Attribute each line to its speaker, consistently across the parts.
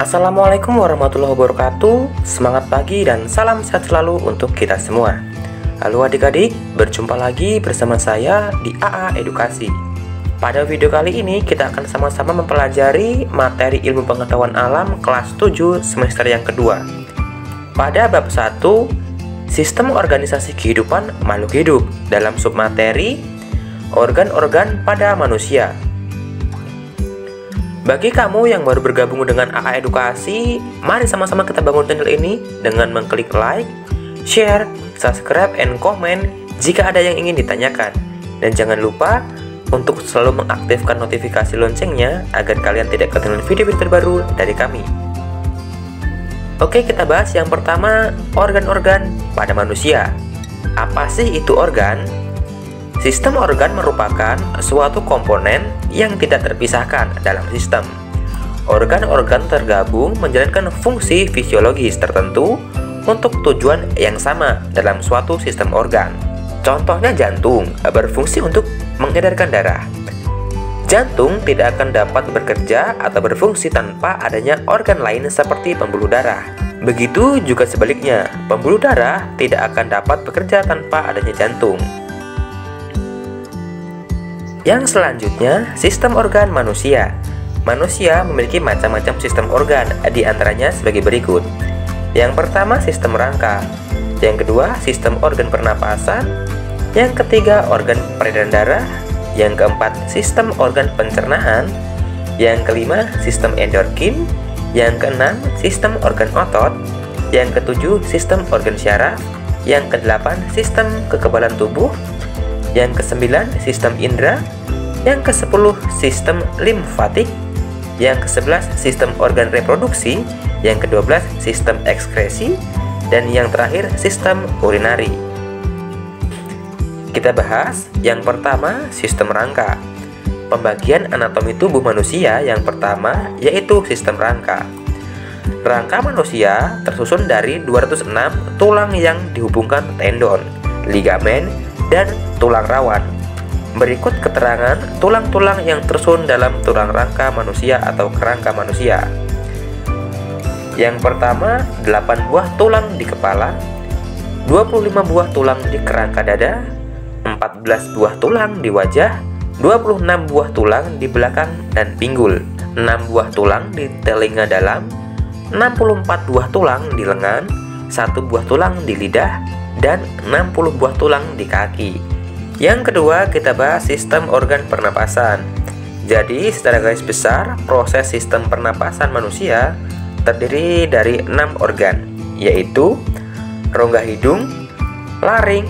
Speaker 1: Assalamualaikum warahmatullahi wabarakatuh. Semangat pagi dan salam sehat selalu untuk kita semua. Halo adik-adik, berjumpa lagi bersama saya di AA Edukasi. Pada video kali ini kita akan sama-sama mempelajari materi ilmu pengetahuan alam kelas 7 semester yang kedua. Pada bab 1, sistem organisasi kehidupan makhluk hidup, dalam submateri organ-organ pada manusia. Bagi kamu yang baru bergabung dengan AA Edukasi, mari sama-sama kita bangun channel ini dengan mengklik like, share, subscribe, and comment jika ada yang ingin ditanyakan. Dan jangan lupa untuk selalu mengaktifkan notifikasi loncengnya agar kalian tidak ketinggalan video-video terbaru dari kami. Oke, kita bahas yang pertama, organ-organ pada manusia. Apa sih itu organ? Sistem organ merupakan suatu komponen yang tidak terpisahkan dalam sistem. Organ-organ tergabung menjalankan fungsi fisiologis tertentu untuk tujuan yang sama dalam suatu sistem organ. Contohnya jantung berfungsi untuk mengedarkan darah. Jantung tidak akan dapat bekerja atau berfungsi tanpa adanya organ lain seperti pembuluh darah. Begitu juga sebaliknya, pembuluh darah tidak akan dapat bekerja tanpa adanya jantung. Yang selanjutnya, sistem organ manusia. Manusia memiliki macam-macam sistem organ, di antaranya sebagai berikut. Yang pertama, sistem rangka. Yang kedua, sistem organ pernapasan. Yang ketiga, organ peredaran darah. Yang keempat, sistem organ pencernaan. Yang kelima, sistem endokrin. Yang keenam, sistem organ otot. Yang ketujuh, sistem organ syaraf. Yang kedelapan, sistem kekebalan tubuh. Yang kesembilan, sistem indera. Yang kesepuluh, sistem limfatik. Yang kesebelas, sistem organ reproduksi. Yang kedua belas, sistem ekskresi. Dan yang terakhir, sistem urinari. Kita bahas yang pertama, sistem rangka. Pembagian anatomi tubuh manusia yang pertama yaitu sistem rangka. Rangka manusia tersusun dari 206 tulang yang dihubungkan tendon, ligamen, dan tulang rawan. Berikut keterangan tulang-tulang yang tersusun dalam tulang rangka manusia atau kerangka manusia. Yang pertama, 8 buah tulang di kepala, 25 buah tulang di kerangka dada, 14 buah tulang di wajah, 26 buah tulang di belakang dan pinggul, 6 buah tulang di telinga dalam, 64 buah tulang di lengan, 1 buah tulang di lidah, dan 60 buah tulang di kaki. Yang kedua, kita bahas sistem organ pernapasan. Jadi, secara garis besar, proses sistem pernapasan manusia terdiri dari 6 organ, yaitu rongga hidung, laring,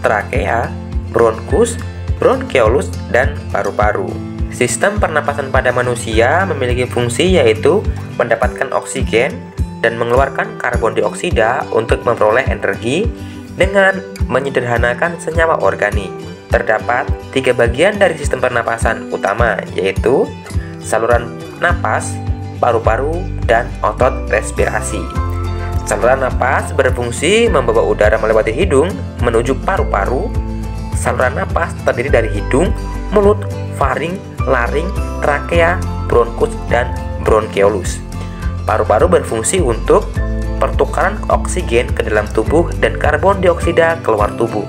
Speaker 1: trakea, bronkus, bronkeolus, dan paru-paru. Sistem pernapasan pada manusia memiliki fungsi yaitu mendapatkan oksigen dan mengeluarkan karbon dioksida untuk memperoleh energi dengan menyederhanakan senyawa organik. Terdapat 3 bagian dari sistem pernapasan utama, yaitu saluran napas, paru-paru, dan otot respirasi. Saluran napas berfungsi membawa udara melewati hidung menuju paru-paru. Saluran napas terdiri dari hidung, mulut, faring, laring, trakea, bronkus, dan bronkeolus. Paru-paru berfungsi untuk pertukaran oksigen ke dalam tubuh dan karbon dioksida keluar tubuh.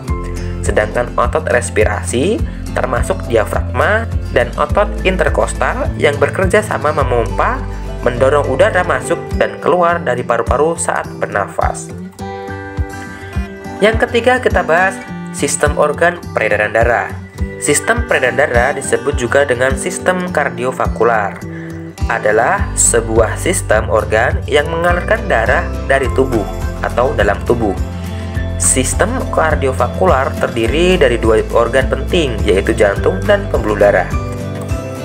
Speaker 1: Sedangkan otot respirasi termasuk diafragma dan otot interkostal yang bekerja sama memompa, mendorong udara masuk dan keluar dari paru-paru saat bernafas. Yang ketiga, kita bahas sistem organ peredaran darah. Sistem peredaran darah disebut juga dengan sistem kardiovaskular. Adalah sebuah sistem organ yang mengalirkan darah dari tubuh atau dalam tubuh. Sistem kardiovaskular terdiri dari 2 organ penting, yaitu jantung dan pembuluh darah.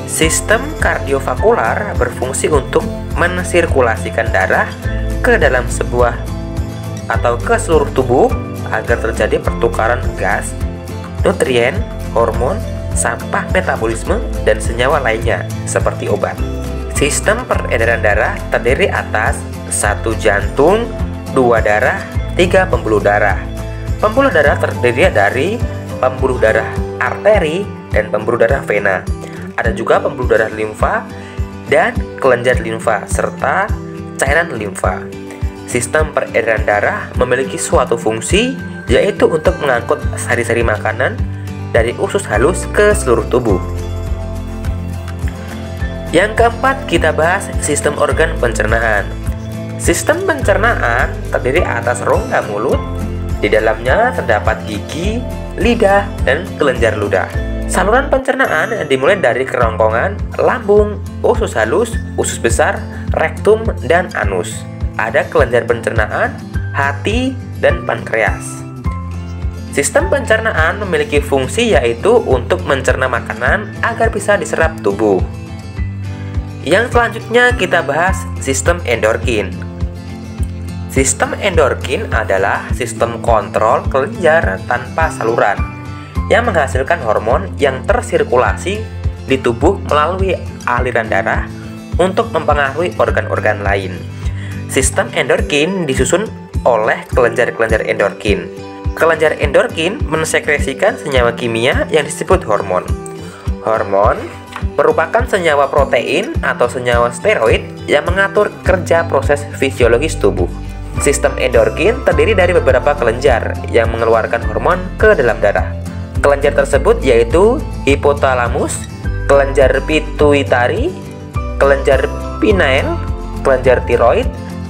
Speaker 1: Sistem kardiovaskular berfungsi untuk mensirkulasikan darah ke dalam sebuah atau ke seluruh tubuh agar terjadi pertukaran gas, nutrien, hormon, sampah metabolisme, dan senyawa lainnya seperti obat. Sistem peredaran darah terdiri atas 1 jantung, 2 darah, 3 pembuluh darah. Pembuluh darah terdiri dari pembuluh darah arteri dan pembuluh darah vena. Ada juga pembuluh darah limfa dan kelenjar limfa serta cairan limfa. Sistem peredaran darah memiliki suatu fungsi, yaitu untuk mengangkut sari-sari makanan dari usus halus ke seluruh tubuh. Yang keempat, kita bahas sistem organ pencernaan. Sistem pencernaan terdiri atas rongga mulut. Di dalamnya terdapat gigi, lidah, dan kelenjar ludah. Saluran pencernaan dimulai dari kerongkongan, lambung, usus halus, usus besar, rektum, dan anus. Ada kelenjar pencernaan, hati, dan pankreas. Sistem pencernaan memiliki fungsi yaitu untuk mencerna makanan agar bisa diserap tubuh. Yang selanjutnya kita bahas sistem endorfin. Sistem endorfin adalah sistem kontrol kelenjar tanpa saluran yang menghasilkan hormon yang tersirkulasi di tubuh melalui aliran darah untuk mempengaruhi organ-organ lain. Sistem endorfin disusun oleh kelenjar-kelenjar endorfin. Kelenjar endorfin mensekresikan senyawa kimia yang disebut hormon. Hormon merupakan senyawa protein atau senyawa steroid yang mengatur kerja proses fisiologis tubuh. Sistem endorfin terdiri dari beberapa kelenjar yang mengeluarkan hormon ke dalam darah. Kelenjar tersebut yaitu hipotalamus, kelenjar pituitari, kelenjar pineal, kelenjar tiroid,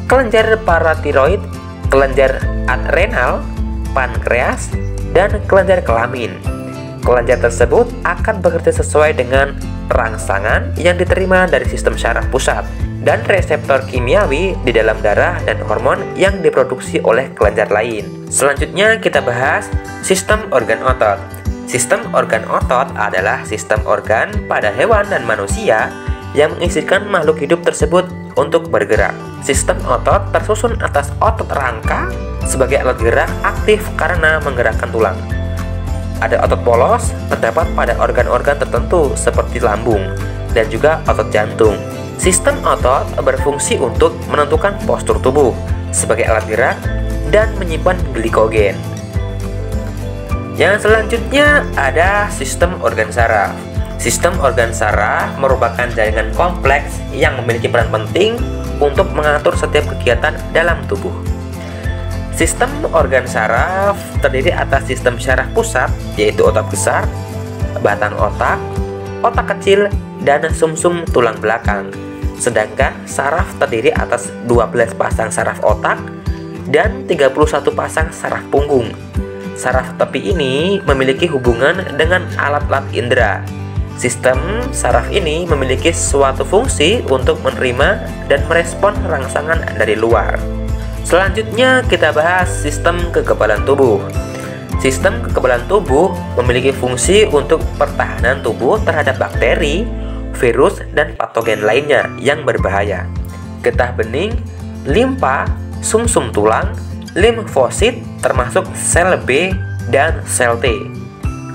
Speaker 1: kelenjar paratiroid, kelenjar adrenal, pankreas, dan kelenjar kelamin. Kelenjar tersebut akan bekerja sesuai dengan rangsangan yang diterima dari sistem syaraf pusat dan reseptor kimiawi di dalam darah dan hormon yang diproduksi oleh kelenjar lain. Selanjutnya kita bahas sistem organ otot. Sistem organ otot adalah sistem organ pada hewan dan manusia yang mengizinkan makhluk hidup tersebut untuk bergerak. Sistem otot tersusun atas otot rangka sebagai alat gerak aktif karena menggerakkan tulang. Ada otot polos terdapat pada organ-organ tertentu seperti lambung dan juga otot jantung. Sistem otot berfungsi untuk menentukan postur tubuh sebagai alat gerak dan menyimpan glikogen. Yang selanjutnya ada sistem organ saraf. Sistem organ saraf merupakan jaringan kompleks yang memiliki peran penting untuk mengatur setiap kegiatan dalam tubuh. Sistem organ saraf terdiri atas sistem syaraf pusat, yaitu otot besar, batang otak, otak kecil, dan sumsum tulang belakang. Sedangkan saraf terdiri atas 12 pasang saraf otak dan 31 pasang saraf punggung. Saraf tepi ini memiliki hubungan dengan alat-alat indera. Sistem saraf ini memiliki suatu fungsi untuk menerima dan merespon rangsangan dari luar. Selanjutnya kita bahas sistem kekebalan tubuh. Sistem kekebalan tubuh memiliki fungsi untuk pertahanan tubuh terhadap bakteri, virus, dan patogen lainnya yang berbahaya. Getah bening, limpa, sumsum tulang, limfosit termasuk sel B dan sel T,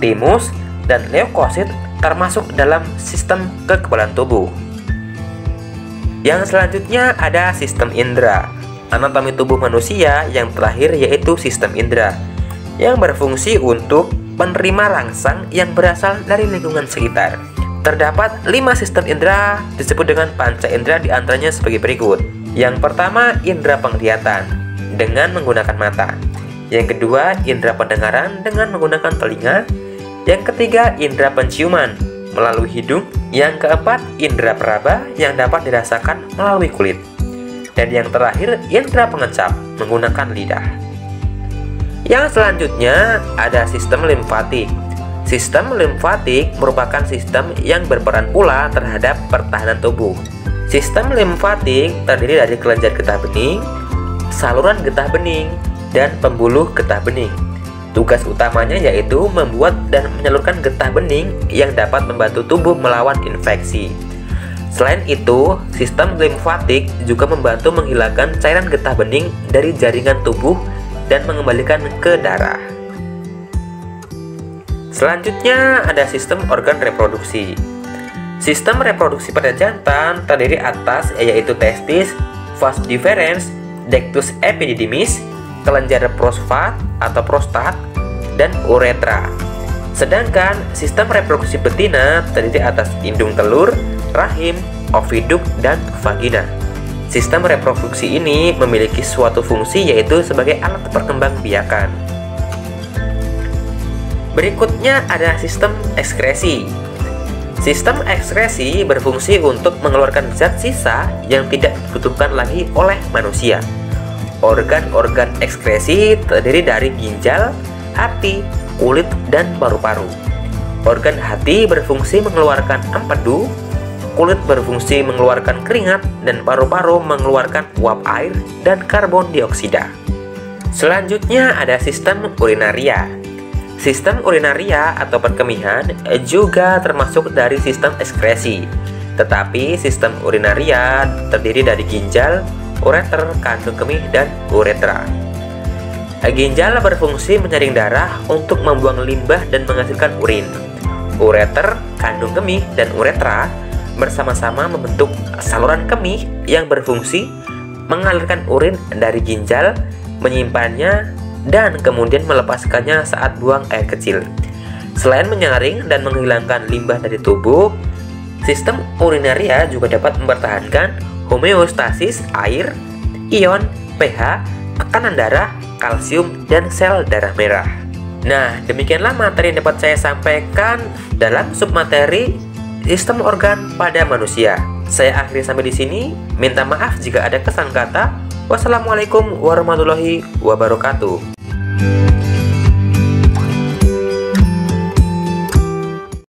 Speaker 1: timus, dan leukosit termasuk dalam sistem kekebalan tubuh. Yang selanjutnya ada sistem indera. Anatomi tubuh manusia yang terakhir yaitu sistem indera yang berfungsi untuk menerima rangsang yang berasal dari lingkungan sekitar. Terdapat 5 sistem indera disebut dengan panca indera, diantaranya sebagai berikut. Yang pertama, indera penglihatan dengan menggunakan mata. Yang kedua, indera pendengaran dengan menggunakan telinga. Yang ketiga, indera penciuman melalui hidung. Yang keempat, indera peraba yang dapat dirasakan melalui kulit. Dan yang terakhir, indera pengecap menggunakan lidah. Yang selanjutnya ada sistem limfatik. Sistem limfatik merupakan sistem yang berperan pula terhadap pertahanan tubuh. Sistem limfatik terdiri dari kelenjar getah bening, saluran getah bening, dan pembuluh getah bening. Tugas utamanya yaitu membuat dan menyalurkan getah bening yang dapat membantu tubuh melawan infeksi. Selain itu, sistem limfatik juga membantu menghilangkan cairan getah bening dari jaringan tubuh dan mengembalikan ke darah. Selanjutnya ada sistem organ reproduksi. Sistem reproduksi pada jantan terdiri atas yaitu testis, vas deferens, ductus epididymis, kelenjar prostat atau prostat, dan uretra. Sedangkan sistem reproduksi betina terdiri atas indung telur, rahim, oviduk, dan vagina. Sistem reproduksi ini memiliki suatu fungsi, yaitu sebagai alat perkembangbiakan. Berikutnya ada sistem ekskresi. Sistem ekskresi berfungsi untuk mengeluarkan zat sisa yang tidak dibutuhkan lagi oleh manusia. Organ-organ ekskresi terdiri dari ginjal, hati, kulit, dan paru-paru. Organ hati berfungsi mengeluarkan empedu, kulit berfungsi mengeluarkan keringat, dan paru-paru mengeluarkan uap air dan karbon dioksida. Selanjutnya ada sistem urinaria. Sistem urinaria atau perkemihan juga termasuk dari sistem ekskresi. Tetapi sistem urinaria terdiri dari ginjal, ureter, kandung kemih, dan uretra. Ginjal berfungsi menyaring darah untuk membuang limbah dan menghasilkan urin. Ureter, kandung kemih, dan uretra bersama-sama membentuk saluran kemih yang berfungsi mengalirkan urin dari ginjal, menyimpannya, dan kemudian melepaskannya saat buang air kecil. Selain menyaring dan menghilangkan limbah dari tubuh, sistem urinaria juga dapat mempertahankan homeostasis air, ion, pH, tekanan darah, kalsium, dan sel darah merah. Nah, demikianlah materi yang dapat saya sampaikan dalam submateri sistem organ pada manusia. Saya akhiri sampai di sini. Minta maaf jika ada kesan kata. Wassalamualaikum warahmatullahi wabarakatuh.